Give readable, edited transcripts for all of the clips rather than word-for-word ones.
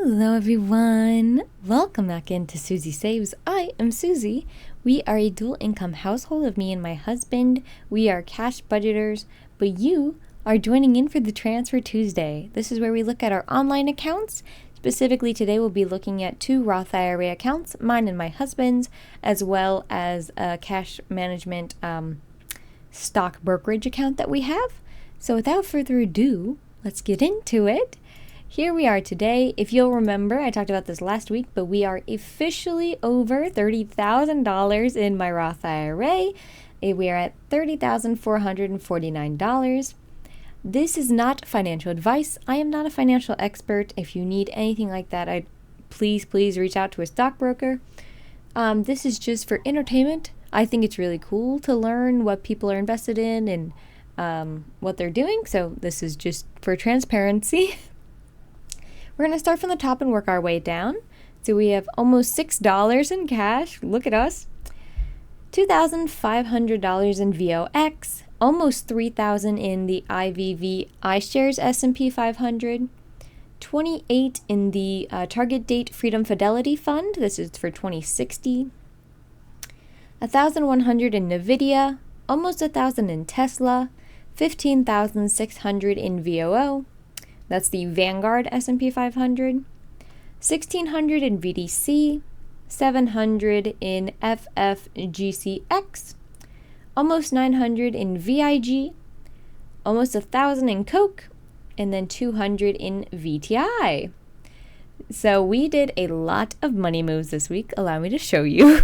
Hello everyone! Welcome back into Susie Saves. I am Susie. We are a dual income household of me and my husband. We are cash budgeters, but you are joining in for the Transfer Tuesday. This is where we look at our online accounts. Specifically today we'll be looking at 2 Roth IRA accounts, mine and my husband's, as well as a cash management stock brokerage account that we have. So without further ado, let's get into it. Here we are today. If you'll remember, I talked about this last week, but we are officially over $30,000 in my Roth IRA. We are at $30,449. This is not financial advice. I am not a financial expert. If you need anything like that, please reach out to a stockbroker. This is just for entertainment. I think it's really cool to learn what people are invested in and what they're doing. So this is just for transparency. We're going to start from the top and work our way down. So we have almost $6 in cash. Look at us. $2,500 in VOX. Almost $3,000 in the IVV iShares S&P 500. $28 in the Target Date Freedom Fidelity Fund. This is for 2060. $1,100 in NVIDIA. Almost $1,000 in Tesla. $15,600 in VOO. That's the Vanguard S&P 500, $1,600 in VDC, $700 in FFGCX, almost $900 in VIG, almost $1,000 in Coke, and then $200 in VTI. So we did a lot of money moves this week. Allow me to show you.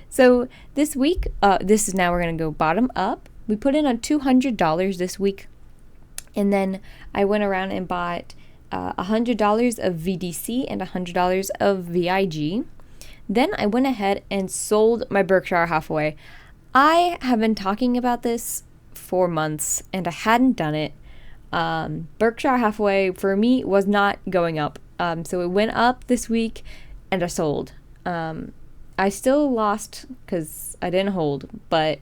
So this week, we're going to go bottom up. We put in on $200 this week. And then I went around and bought $100 of VDC and $100 of VIG. Then I went ahead and sold my Berkshire Hathaway. I have been talking about this for months and I hadn't done it. Berkshire Hathaway for me was not going up. So it went up this week and I sold. I still lost because I didn't hold, but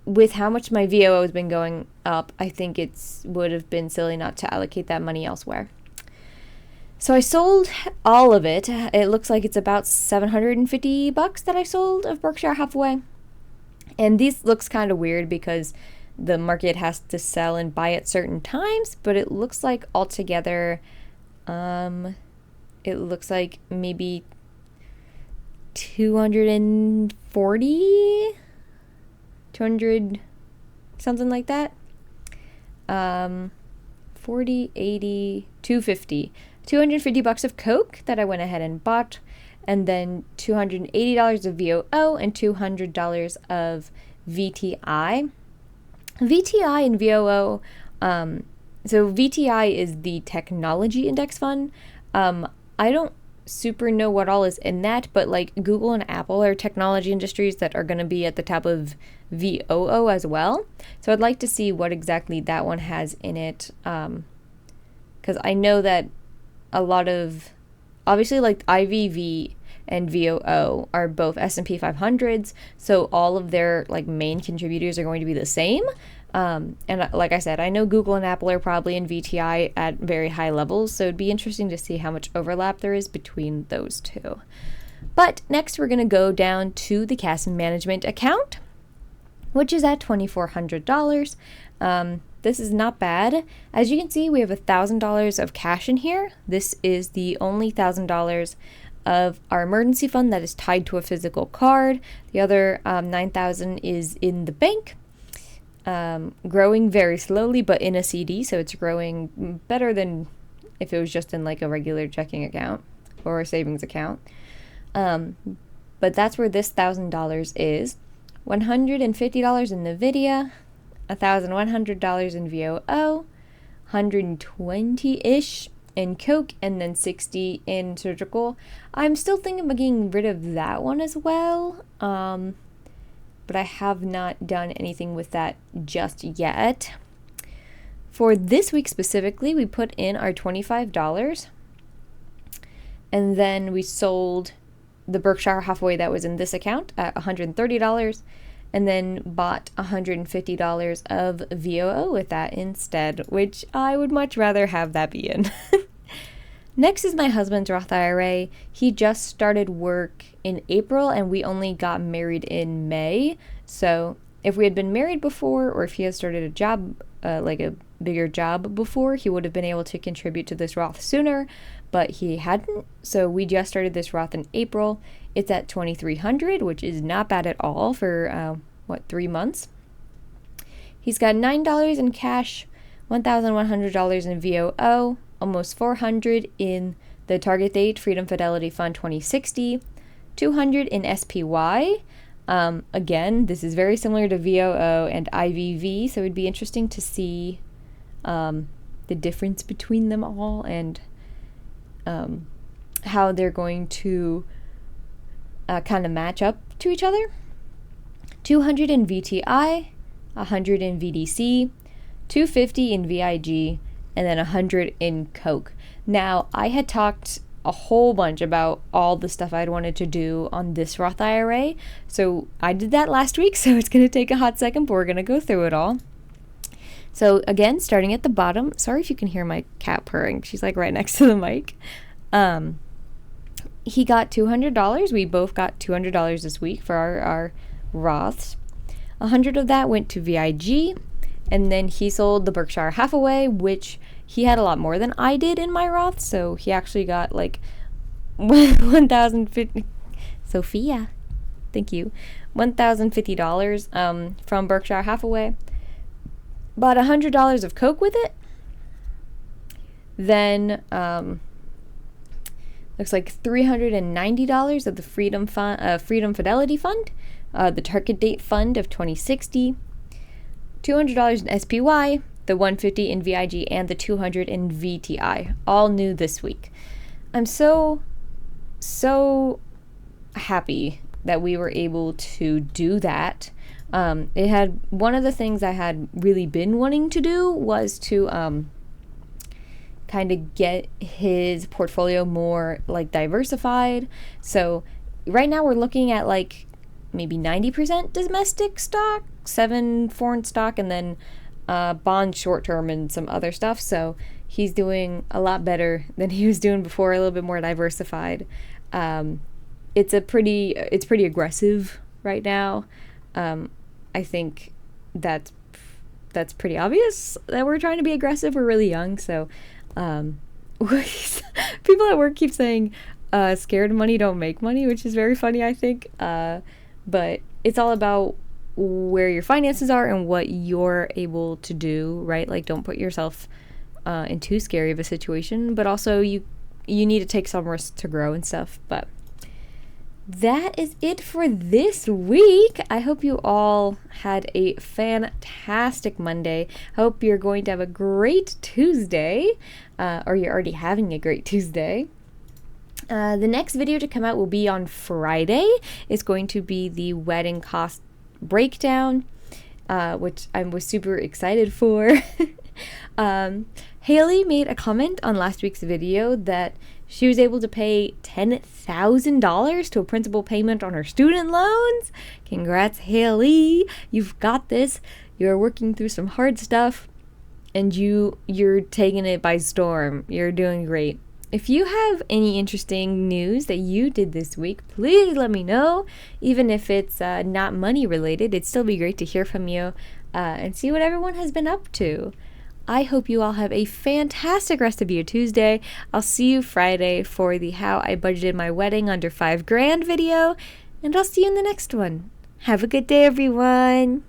with how much my VOO has been going up, I think it would have been silly not to allocate that money elsewhere. So I sold all of it. It looks like it's about $750 that I sold of Berkshire Hathaway. And this looks kind of weird because the market has to sell and buy at certain times, but it looks like altogether, it looks like maybe 200, something like that. 40, 80, 250. $250 of Coke that I went ahead and bought, and then $280 of VOO and $200 of VTI. VTI and VOO, so VTI is the technology index fund. I don't super know what all is in that, but like Google and Apple are technology industries that are going to be at the top of VOO as well. So I'd like to see what exactly that one has in it, because I know that a lot of, obviously like IVV and VOO are both S&P 500s, so all of their like main contributors are going to be the same. And like I said, I know Google and Apple are probably in VTI at very high levels, so it'd be interesting to see how much overlap there is between those two. But next we're going to go down to the cash management account, which is at $2,400. This is not bad. As you can see, we have $1,000 of cash in here. This is the only $1,000 of our emergency fund that is tied to a physical card. The other $9,000 is in the bank. Growing very slowly, but in a CD, so it's growing better than if it was just in like a regular checking account or a savings account. But that's where this $1,000 is. $150 in NVIDIA, $1,100 in VOO, 120-ish in Coke, and then 60 in surgical. I'm still thinking about getting rid of that one as well. But I have not done anything with that just yet. For this week specifically, we put in our $25, and then we sold the Berkshire Hathaway that was in this account at $130, and then bought $150 of VOO with that instead, which I would much rather have that be in. Next is my husband's Roth IRA. He just started work in April and we only got married in May. So if we had been married before, or if he had started a job, like a bigger job before, he would have been able to contribute to this Roth sooner, but he hadn't. So we just started this Roth in April. It's at $2,300, which is not bad at all for 3 months. He's got $9 in cash, $1,100 in VOO, almost $400 in the target date Freedom Fidelity Fund 2060, $200 in SPY. Again, this is very similar to VOO and IVV, so it'd be interesting to see the difference between them all and how they're going to kind of match up to each other. 200 in VTI, 100 in VDC, 250 in VIG, and then 100 in Coke. Now, I had talked a whole bunch about all the stuff I'd wanted to do on this Roth IRA, so I did that last week, so it's going to take a hot second, but we're going to go through it all. So again, starting at the bottom, sorry if you can hear my cat purring, she's like right next to the mic. He got $200, we both got $200 this week for our Roths. 100 of that went to VIG, and then he sold the Berkshire Hathaway, which he had a lot more than I did in my Roth, so he actually got like $1,050. Sophia, thank you. $1,050 from Berkshire Hathaway. Bought $100 of Coke with it. Then looks like $390 of the Freedom Fidelity Fund, the Target Date Fund of 2060, $200 in SPY, the $150 in VIG, and the $200 in VTI, all new this week. I'm so happy that we were able to do that. It had one of the things I had really been wanting to do was to kind of get his portfolio more like diversified. So right now we're looking at like maybe 90% domestic stock, 7 foreign stock, and then bond short term and some other stuff. So he's doing a lot better than he was doing before, a little bit more diversified. It's pretty aggressive right now. I think that's pretty obvious that we're trying to be aggressive. We're really young, so people at work keep saying scared money don't make money, which is very funny, I think. But it's all about where your finances are and what you're able to do, right? Like, don't put yourself in too scary of a situation, but also you need to take some risks to grow and stuff. But that is it for this week. I hope you all had a fantastic Monday. Hope you're going to have a great Tuesday, or you're already having a great Tuesday. The next video to come out will be on Friday. It's going to be the wedding cost breakdown, which I was super excited for. Haley made a comment on last week's video that she was able to pay $10,000 to a principal payment on her student loans. Congrats, Haley. You've got this. You're working through some hard stuff, and you're taking it by storm. You're doing great. If you have any interesting news that you did this week, please let me know. Even if it's not money related, it'd still be great to hear from you and see what everyone has been up to. I hope you all have a fantastic rest of your Tuesday. I'll see you Friday for the How I Budgeted My Wedding Under $5,000 video, and I'll see you in the next one. Have a good day, everyone.